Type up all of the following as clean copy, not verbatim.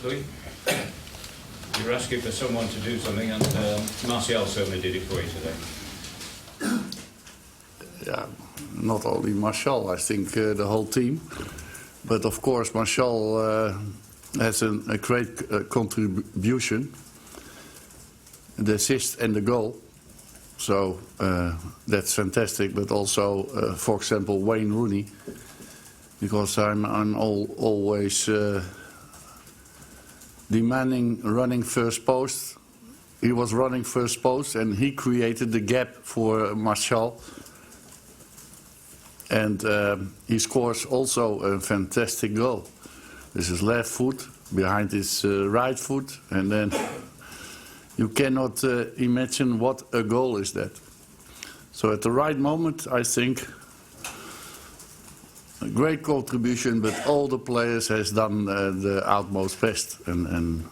Louis. You're asking for someone to do something, and Martial certainly did it for you today. Yeah, not only Martial, I think the whole team. But of course, Martial has a great contribution, the assist and the goal. So that's fantastic. But also, for example, Wayne Rooney, because I'm always demanding running first post. He was running first post, and he created the gap for Martial. And he scores also a fantastic goal. This is left foot behind his right foot, and then you cannot imagine what a goal is that. So at the right moment, I think a great contribution, but all the players has done the utmost best, and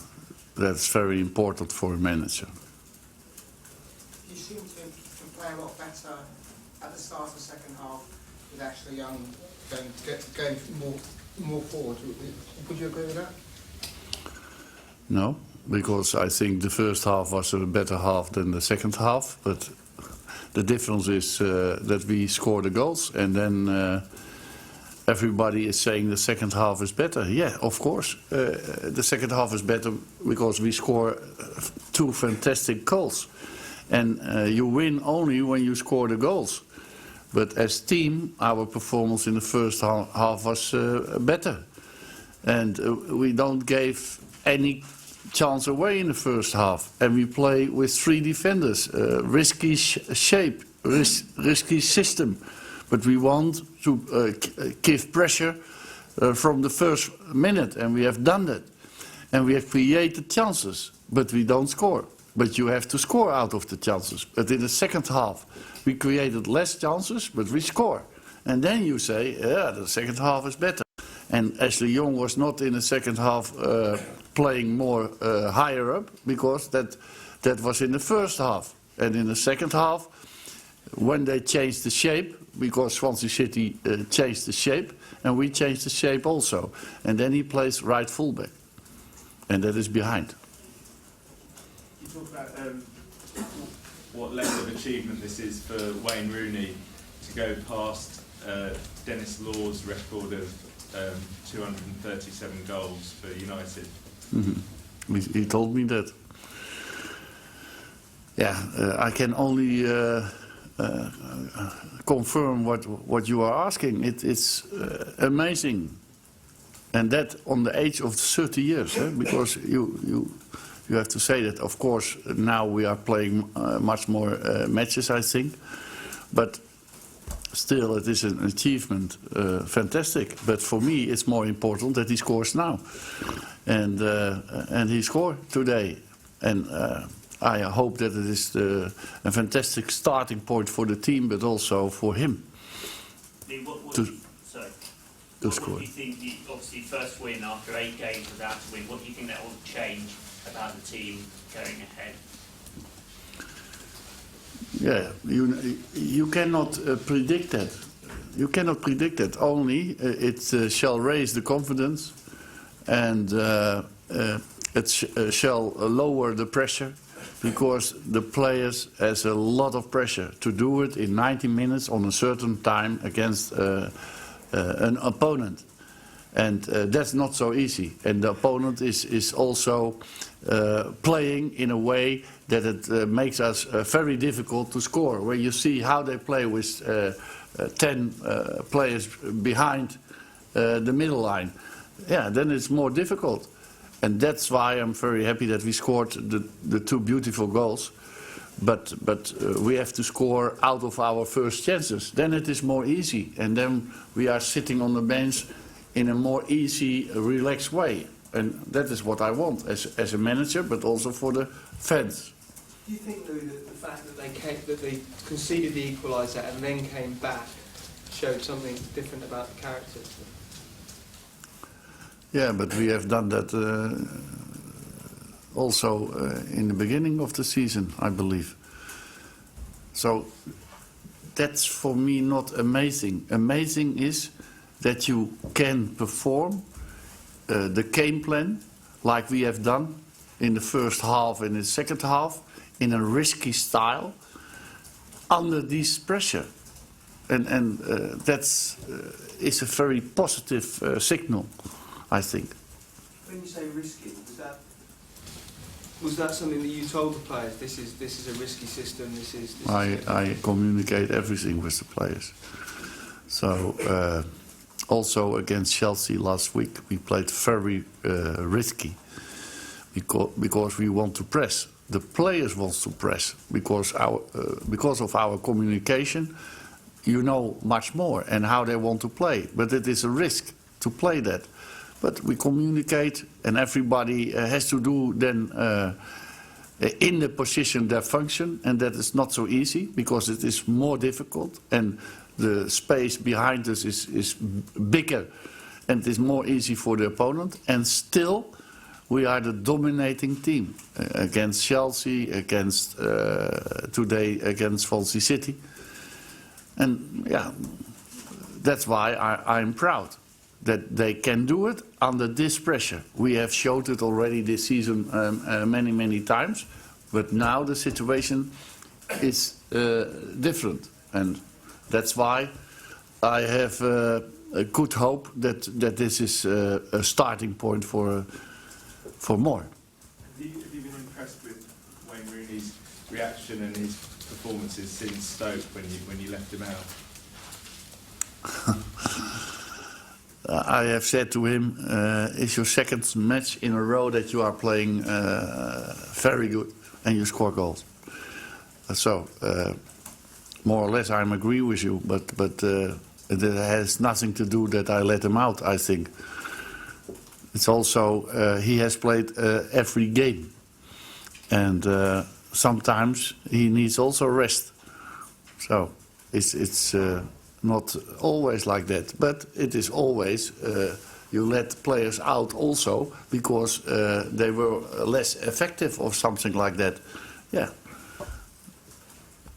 that's very important for a manager. You seem to play a lot better at the start of the second half with Ashley Young going more forward. Would you agree with that? No, because I think the first half was a better half than the second half, but the difference is that we score the goals, and then everybody is saying the second half is better. Yeah, of course, the second half is better because we score two fantastic goals, and you win only when you score the goals. But as team, our performance in the first half was better, and we don't give any chance away in the first half, and we play with three defenders, risky shape, risky system, but we want to give pressure from the first minute, and we have done that, and we have created chances, but we don't score. But you have to score out of the chances. But in the second half, we created less chances, but we score, and then you say, yeah, the second half is better. And Ashley Young was not in the second half playing more higher up, because that was in the first half. And in the second half, when they changed the shape, because Swansea City changed the shape, and we changed the shape also. And then he plays right fullback, and that is behind. You talk about what level of achievement this is for Wayne Rooney to go past Dennis Law's record of 237 goals for United. Mm-hmm. He told me that. Yeah, I can only confirm what you are asking. It's amazing, and that on the age of 30 years, because you have to say that. Of course, now we are playing much more matches, I think, but still, it is an achievement, fantastic. But for me, it's more important that he scores now, and he scored today, and I hope that it is a fantastic starting point for the team, but also for him to score. What do you think? Obviously, first win after 8 games without a win. What do you think that will change about the team going ahead? Yeah, you cannot predict that. You cannot predict that. Only it shall raise the confidence, and it shall lower the pressure, because the players has a lot of pressure to do it in 90 minutes on a certain time against an opponent, and that's not so easy. And the opponent is also playing in a way that it makes us very difficult to score. When you see how they play with 10 players behind the middle line, yeah, then it's more difficult. And that's why I'm very happy that we scored the two beautiful goals. But we have to score out of our first chances. Then it is more easy, and then we are sitting on the bench in a more easy, relaxed way. And that is what I want as a manager, but also for the fans. Do you think, Louis, that the fact that they conceded the equaliser and then came back showed something different about the characters? Yeah, but we have done that also in the beginning of the season, I believe. So that's for me not amazing. Amazing is that you can perform the game plan like we have done in the first half and the second half, in a risky style, under this pressure. And that's is a very positive signal, I think. When you say risky, was that something that you told the players? This is a risky system. I communicate everything with the players. So also against Chelsea last week, we played very risky because we want to press. The players want to press because of our communication. You know much more and how they want to play, but it is a risk to play that. But we communicate, and everybody has to do then in the position their function, and that is not so easy because it is more difficult, and the space behind us is bigger, and it is more easy for the opponent. And still, we are the dominating team against Chelsea, against today against Swansea City. And yeah, that's why I'm proud that they can do it under this pressure. We have showed it already this season many times, but now the situation is different, and that's why I have a good hope that this is a starting point for more. Have you been impressed with Wayne Rooney's reaction and his performances since Stoke when you left him out? I have said to him, it's your second match in a row that you are playing very good and you score goals. So, more or less I agree with you, but it has nothing to do that I let him out, I think. It's also, he has played every game. And sometimes he needs also rest. So, it's not always like that, but it is always you let players out also because they were less effective or something like that. Yeah.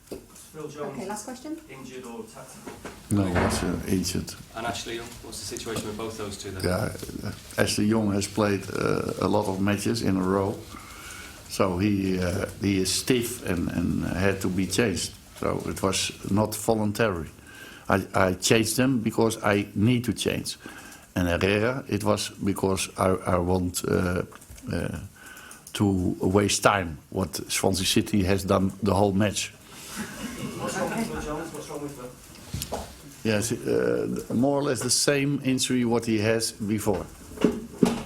Phil Jones. Okay, last question. Injured or tactical? No, he was injured. And Ashley Young, what's the situation with both those two then? Yeah, Ashley Young has played a lot of matches in a row, so he is stiff and had to be changed. So it was not voluntary. I changed them because I need to change. And Herrera, it was because I want to waste time, what Swansea City has done the whole match. What's wrong with Phil Jones? What's wrong with Phil? Yes, more or less the same injury what he has before.